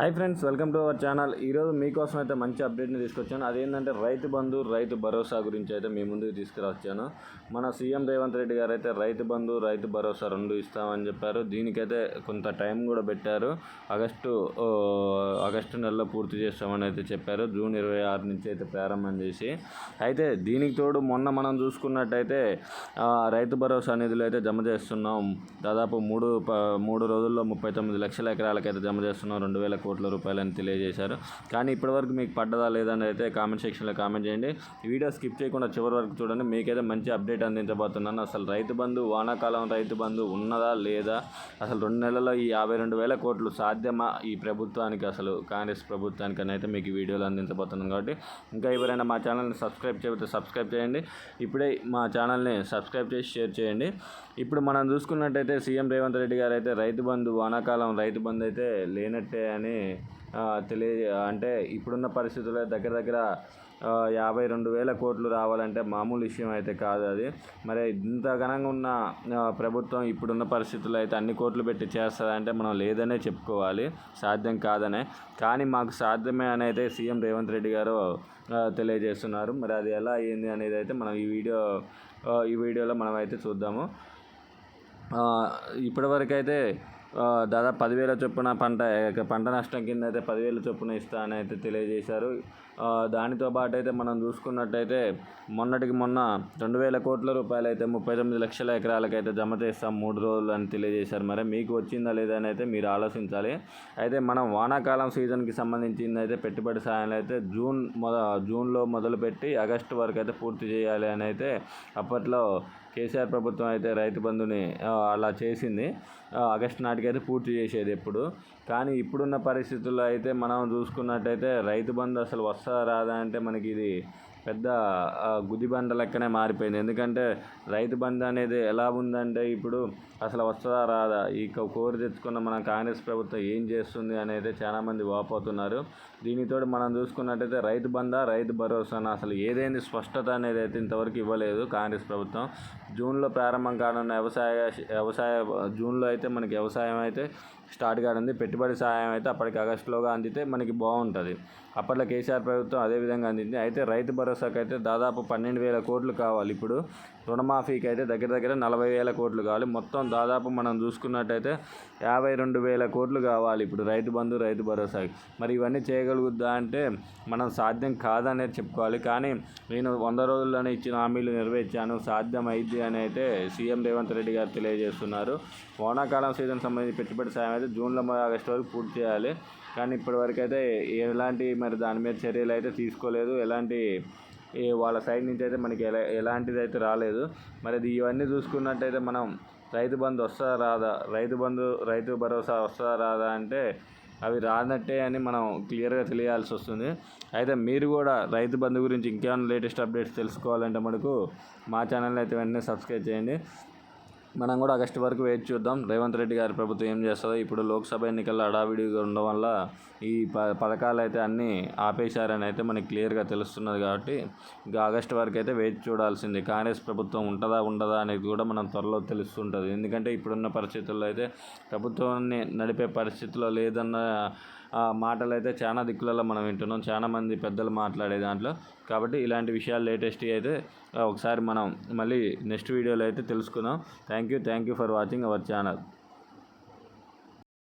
Hi friends, welcome to our channel. ఈరోజు మీకోసం అయితే మంచి అప్డేట్ని తీసుకొచ్చాను. అదేంటంటే రైతు బంధు, రైతు భరోసా గురించి అయితే మీ ముందుకు తీసుకురావచ్చాను. మన సీఎం రేవంత్ రెడ్డి గారు అయితే రైతు బంధు, రైతు భరోసా రెండు ఇస్తామని చెప్పారు. దీనికైతే కొంత టైం కూడా పెట్టారు. ఆగస్టు నెలలో పూర్తి చేస్తామని అయితే చెప్పారు. జూన్ 26 నుంచి అయితే ప్రారంభం చేసి, అయితే దీనికి తోడు మొన్న మనం చూసుకున్నట్టయితే రైతు భరోసా నిధులు అయితే జమ చేస్తున్నాం. దాదాపు మూడు రోజుల్లో 39 లక్షల ఎకరాలకైతే జమ చేస్తున్నాం. 2,000 కోట్ల రూపాయలని తెలియజేశారు. కానీ ఇప్పటివరకు మీకు పడ్డదా లేదని అయితే కామెంట్ సెక్షన్లో కామెంట్ చేయండి. వీడియో స్కిప్ చేయకుండా చివరి వరకు చూడండి. మీకైతే మంచి అప్డేట్ అందించబోతున్నాను. అసలు రైతు బంధు, వానాకాలం రైతు బంధు ఉన్నదా లేదా, అసలు 2 నెలల్లో ఈ 52,000 కోట్లు సాధ్యమా ఈ ప్రభుత్వానికి, అసలు కాంగ్రెస్ ప్రభుత్వానికి అని అయితే మీకు వీడియోలు అందించబోతున్నాను. కాబట్టి ఇంకా ఎవరైనా మా ఛానల్ని సబ్స్క్రైబ్ చేయకపోతే సబ్స్క్రైబ్ చేయండి. ఇప్పుడే మా ఛానల్ని సబ్స్క్రైబ్ చేసి షేర్ చేయండి. ఇప్పుడు మనం చూసుకున్నట్టయితే సీఎం రేవంత్ రెడ్డి గారు అయితే రైతు బంధు, వానాకాలం రైతు బంధు అయితే లేనట్టే అని అంటే ఇప్పుడున్న పరిస్థితుల్లో దగ్గర 52,000 కోట్లు రావాలంటే మామూలు విషయం అయితే కాదు అది. మరి ఇంత ఘనంగా ఉన్న ప్రభుత్వం ఇప్పుడున్న పరిస్థితుల్లో అయితే అన్ని కోట్లు పెట్టి చేస్తుందంటే మనం లేదనే చెప్పుకోవాలి, సాధ్యం కాదనే. కానీ మాకు సాధ్యమే అని అయితే సీఎం రేవంత్ రెడ్డి గారు తెలియజేస్తున్నారు. మరి అది ఎలా అయ్యింది అనేది అయితే మనం ఈ వీడియోలో మనం అయితే చూద్దాము. ఇప్పటివరకు అయితే దాదాపు 10,000 చొప్పున పంట నష్టం కింద అయితే 10,000 చొప్పున ఇస్తా అని అయితే తెలియజేశారు. దానితో పాటు అయితే మనం చూసుకున్నట్టయితే మొన్నటికి మొన్న 2,000 కోట్ల రూపాయలు అయితే 39 లక్షల ఎకరాలకైతే జమ చేస్తాం 3 రోజులు అని తెలియజేశారు. మరి మీకు వచ్చిందా లేదా అని అయితే మీరు ఆలోచించాలి. అయితే మనం వానాకాలం సీజన్కి సంబంధించింది అయితే పెట్టుబడి సాయాలు అయితే జూన్లో మొదలుపెట్టి ఆగస్టు వరకు అయితే పూర్తి చేయాలి అని అయితే అప్పట్లో కేసీఆర్ ప్రభుత్వం అయితే రైతు బంధుని అలా చేసింది. ఆగస్టు నాటికైతే పూర్తి చేసేది ఎప్పుడు. కానీ ఇప్పుడున్న పరిస్థితుల్లో అయితే మనం చూసుకున్నట్టయితే రైతు బంధు అసలు వస్తుందా రాదా అంటే మనకి ఇది పెద్ద గుదిబండ లెక్కనే మారిపోయింది. ఎందుకంటే రైతు బంధు అనేది ఎలా ఉందంటే ఇప్పుడు అసలు వస్తుందా రాదా, ఈ కోరి తెచ్చుకున్న మన కాంగ్రెస్ ప్రభుత్వం ఏం చేస్తుంది అనేది చాలామంది వాపోతున్నారు. దీనితో మనం చూసుకున్నట్టయితే రైతు బంధా, రైతు భరోసా అసలు ఏదైంది స్పష్టత అనేది అయితే ఇంతవరకు ఇవ్వలేదు కాంగ్రెస్ ప్రభుత్వం. జూన్లో ప్రారంభం కానున్న వ్యవసాయ జూన్లో అయితే మనకి వ్యవసాయం అయితే స్టార్ట్ కానుంది. పెట్టుబడి సహాయం అయితే అప్పటికి ఆగస్టులోగా అందితే మనకి బాగుంటుంది. అప్పట్లో కేసీఆర్ ప్రభుత్వం అదేవిధంగా అందింది. అయితే రైతు భరోసాకి అయితే దాదాపు 12,000 కోట్లు కావాలి. ఇప్పుడు రుణమాఫీకి అయితే దగ్గర 40,000 కోట్లు కావాలి. మొత్తం దాదాపు మనం చూసుకున్నట్టయితే 52,000 కోట్లు కావాలి ఇప్పుడు రైతు బంధు, రైతు భరోసాకి. మరి ఇవన్నీ చేయగలుగుద్దా అంటే మనం సాధ్యం కాదనేది చెప్పుకోవాలి. కానీ నేను 100 రోజుల్లోనే ఇచ్చిన హామీలు నెరవేర్చాను, సాధ్యం అయింది అని అయితే సీఎం రేవంత్ రెడ్డి గారు తెలియజేస్తున్నారు. వానాకాలం సీజన్ సంబంధించి పెట్టుబడి సాయం అయితే జూన్లో ఆగస్టు వరకు పూర్తి చేయాలి. కానీ ఇప్పటివరకు అయితే ఎలాంటి మరి దాని మీద చర్యలు అయితే తీసుకోలేదు. వాళ్ళ సైడ్ నుంచి అయితే మనకి ఎలాంటిది అయితే రాలేదు. మరి ఇవన్నీ చూసుకున్నట్టయితే మనం రైతు బంధు వస్తుందా రాదా, రైతు భరోసా వస్తుందా రాదా అంటే అవి రానట్టే అని మనం క్లియర్గా తెలియాల్సి వస్తుంది. అయితే మీరు కూడా రైతు బంధు గురించి ఇంకేమైనా లేటెస్ట్ అప్డేట్స్ తెలుసుకోవాలంటే మనకు మా ఛానల్ని అయితే వెంటనే సబ్స్క్రైబ్ చేయండి. మనం కూడా ఆగస్టు వరకు వేచి చూద్దాం రేవంత్ రెడ్డి గారి ప్రభుత్వం ఏం చేస్తుందో. ఇప్పుడు లోక్సభ ఎన్నికల్లో హడావిడిగా ఉండడం వల్ల ఈ పథకాలు అయితే అన్నీ ఆపేశారని అయితే మనకి క్లియర్గా తెలుస్తున్నది. కాబట్టి ఇంకా ఆగస్టు వరకు అయితే వేచి చూడాల్సింది. కాంగ్రెస్ ప్రభుత్వం ఉండదా అనేది కూడా మనం త్వరలో తెలుస్తుంటుంది. ఎందుకంటే ఇప్పుడున్న పరిస్థితుల్లో అయితే ప్రభుత్వాన్ని నడిపే పరిస్థితిలో లేదన్న మాటలు అయితే చాలా దిక్కులలో మనం వింటున్నాం, చాలామంది పెద్దలు మాట్లాడే దాంట్లో. కాబట్టి ఇలాంటి విషయాలు లేటెస్ట్ అయితే ఒకసారి మనం మళ్ళీ నెక్స్ట్ వీడియోలో అయితే తెలుసుకుందాం. Thank you for watching our channel.